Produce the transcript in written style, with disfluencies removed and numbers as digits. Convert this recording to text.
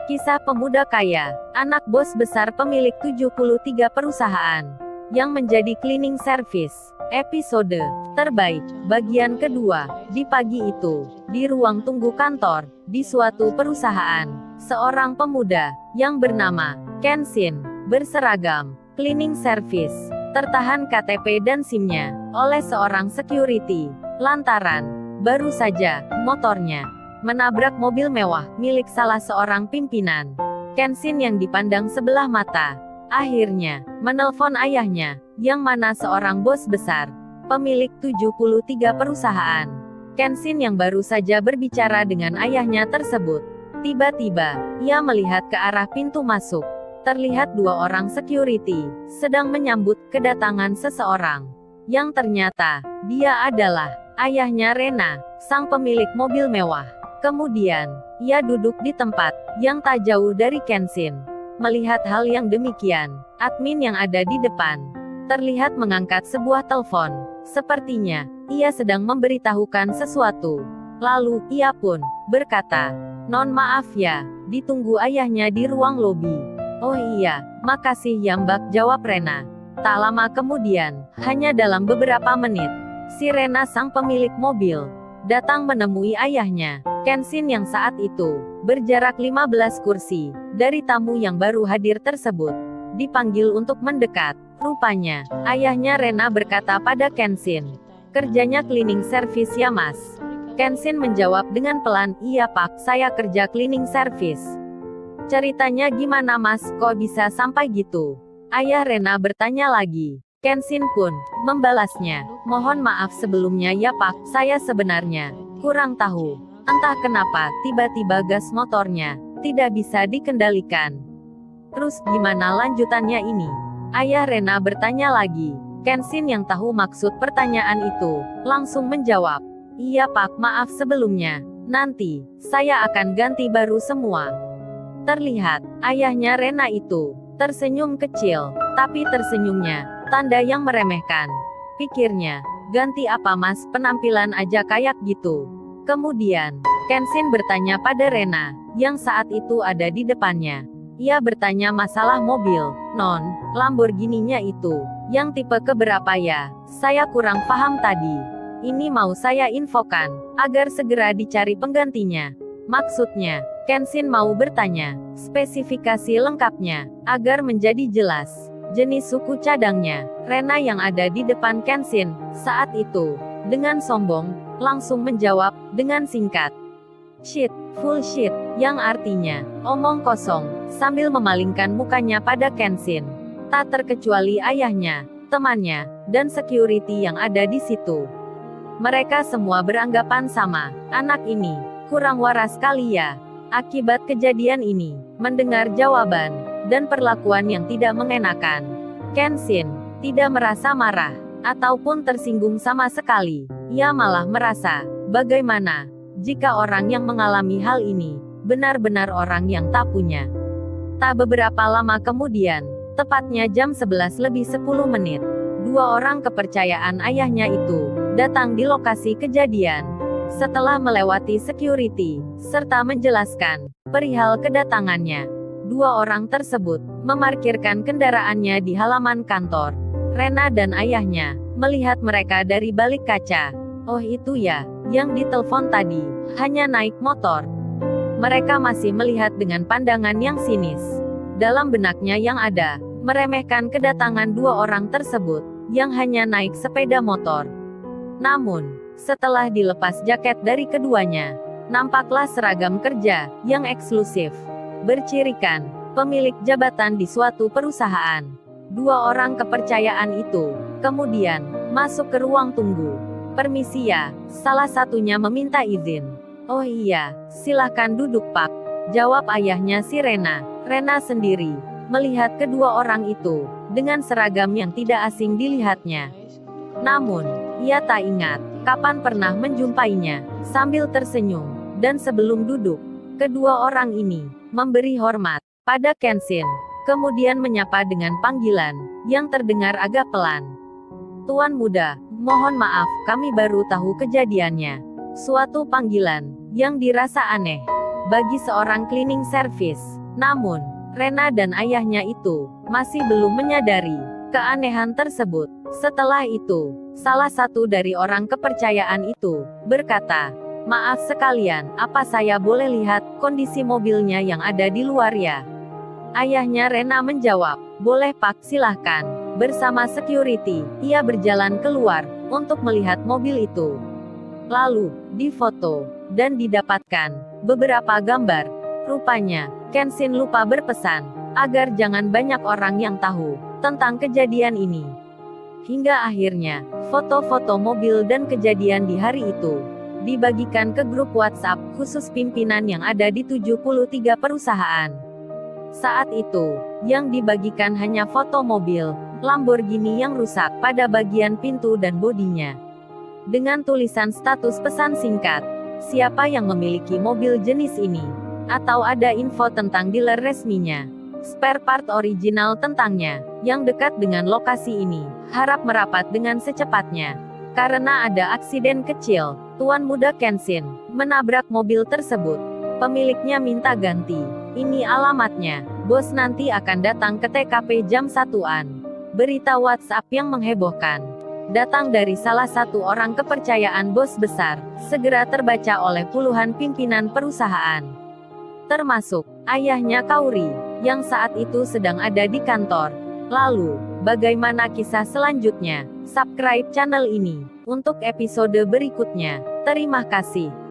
Kisah pemuda kaya, anak bos besar pemilik 73 perusahaan, yang menjadi cleaning service. Episode terbaik, bagian kedua. Di pagi itu, di ruang tunggu kantor, di suatu perusahaan, seorang pemuda, yang bernama Kenshin, berseragam cleaning service, tertahan KTP dan SIM-nya, oleh seorang security, lantaran, baru saja, motornya menabrak mobil mewah, milik salah seorang pimpinan. Kenshin yang dipandang sebelah mata, akhirnya, menelpon ayahnya, yang mana seorang bos besar, pemilik 73 perusahaan. Kenshin yang baru saja berbicara dengan ayahnya tersebut. Tiba-tiba, ia melihat ke arah pintu masuk. Terlihat dua orang security, sedang menyambut kedatangan seseorang. Yang ternyata, dia adalah ayahnya Rena, sang pemilik mobil mewah. Kemudian, ia duduk di tempat yang tak jauh dari Kenshin. Melihat hal yang demikian, admin yang ada di depan terlihat mengangkat sebuah telepon. Sepertinya, ia sedang memberitahukan sesuatu. Lalu, ia pun berkata, "Non maaf ya, ditunggu ayahnya di ruang lobi." "Oh iya, makasih ya Mbak," jawab Rena. Tak lama kemudian, hanya dalam beberapa menit, si Rena sang pemilik mobil datang menemui ayahnya. Kenshin yang saat itu berjarak 15 kursi dari tamu yang baru hadir tersebut dipanggil untuk mendekat. Rupanya, ayahnya Rena berkata pada Kenshin, "Kerjanya cleaning service ya Mas?" Kenshin menjawab dengan pelan, "Iya Pak, saya kerja cleaning service." "Ceritanya gimana Mas, kok bisa sampai gitu?" Ayah Rena bertanya lagi. Kenshin pun membalasnya, "Mohon maaf sebelumnya ya Pak, saya sebenarnya kurang tahu. Entah kenapa, tiba-tiba gas motornya tidak bisa dikendalikan." "Terus gimana lanjutannya ini?" Ayah Rena bertanya lagi. Kenshin yang tahu maksud pertanyaan itu, langsung menjawab, "Iya Pak, maaf sebelumnya. Nanti, saya akan ganti baru semua." Terlihat, ayahnya Rena itu tersenyum kecil, tapi tersenyumnya tanda yang meremehkan. Pikirnya, "Ganti apa Mas, penampilan aja kayak gitu." Kemudian, Kenshin bertanya pada Rena, yang saat itu ada di depannya. Ia bertanya masalah mobil, "Non, Lamborghini-nya itu, yang tipe keberapa ya? Saya kurang paham tadi. Ini mau saya infokan, agar segera dicari penggantinya." Maksudnya, Kenshin mau bertanya spesifikasi lengkapnya, agar menjadi jelas jenis suku cadangnya. Rena yang ada di depan Kenshin saat itu, dengan sombong, langsung menjawab dengan singkat, "Shit, full shit," yang artinya omong kosong, sambil memalingkan mukanya pada Kenshin. Tak terkecuali ayahnya, temannya, dan security yang ada di situ. Mereka semua beranggapan sama, anak ini kurang waras kali ya. Akibat kejadian ini, mendengar jawaban dan perlakuan yang tidak mengenakan, Kenshin tidak merasa marah ataupun tersinggung sama sekali. Ia malah merasa, bagaimana jika orang yang mengalami hal ini benar-benar orang yang tak punya. Tak beberapa lama kemudian, tepatnya jam 11 lebih 10 menit, dua orang kepercayaan ayahnya itu datang di lokasi kejadian. Setelah melewati security, serta menjelaskan perihal kedatangannya, dua orang tersebut memarkirkan kendaraannya di halaman kantor. Rena dan ayahnya melihat mereka dari balik kaca. "Oh itu ya, yang ditelepon tadi, hanya naik motor." Mereka masih melihat dengan pandangan yang sinis. Dalam benaknya yang ada, meremehkan kedatangan dua orang tersebut, yang hanya naik sepeda motor. Namun, setelah dilepas jaket dari keduanya, nampaklah seragam kerja yang eksklusif, bercirikan pemilik jabatan di suatu perusahaan. Dua orang kepercayaan itu kemudian masuk ke ruang tunggu. "Permisi ya," salah satunya meminta izin. "Oh iya, silahkan duduk Pak," jawab ayahnya si Rena. Rena sendiri melihat kedua orang itu dengan seragam yang tidak asing dilihatnya. Namun, ia tak ingat kapan pernah menjumpainya. Sambil tersenyum dan sebelum duduk, kedua orang ini memberi hormat pada Kenshin, kemudian menyapa dengan panggilan yang terdengar agak pelan. "Tuan muda, mohon maaf, kami baru tahu kejadiannya." Suatu panggilan yang dirasa aneh bagi seorang cleaning service. Namun, Rena dan ayahnya itu masih belum menyadari keanehan tersebut. Setelah itu, salah satu dari orang kepercayaan itu berkata, "Maaf sekalian, apa saya boleh lihat kondisi mobilnya yang ada di luar ya?" Ayahnya Rena menjawab, "Boleh Pak, silahkan." Bersama security, ia berjalan keluar untuk melihat mobil itu. Lalu, difoto dan didapatkan beberapa gambar. Rupanya, Kenshin lupa berpesan agar jangan banyak orang yang tahu tentang kejadian ini. Hingga akhirnya, foto-foto mobil dan kejadian di hari itu dibagikan ke grup WhatsApp khusus pimpinan yang ada di 73 perusahaan. Saat itu, yang dibagikan hanya foto mobil Lamborghini yang rusak pada bagian pintu dan bodinya. Dengan tulisan status pesan singkat, siapa yang memiliki mobil jenis ini? Atau ada info tentang dealer resminya, spare part original tentangnya, yang dekat dengan lokasi ini, harap merapat dengan secepatnya. Karena ada aksiden kecil, Tuan Muda Kenshin menabrak mobil tersebut. Pemiliknya minta ganti. Ini alamatnya, bos nanti akan datang ke TKP jam 1-an. Berita WhatsApp yang menghebohkan datang dari salah satu orang kepercayaan bos besar, segera terbaca oleh puluhan pimpinan perusahaan. Termasuk ayahnya Kaori, yang saat itu sedang ada di kantor. Lalu, bagaimana kisah selanjutnya? Subscribe channel ini untuk episode berikutnya. Terima kasih.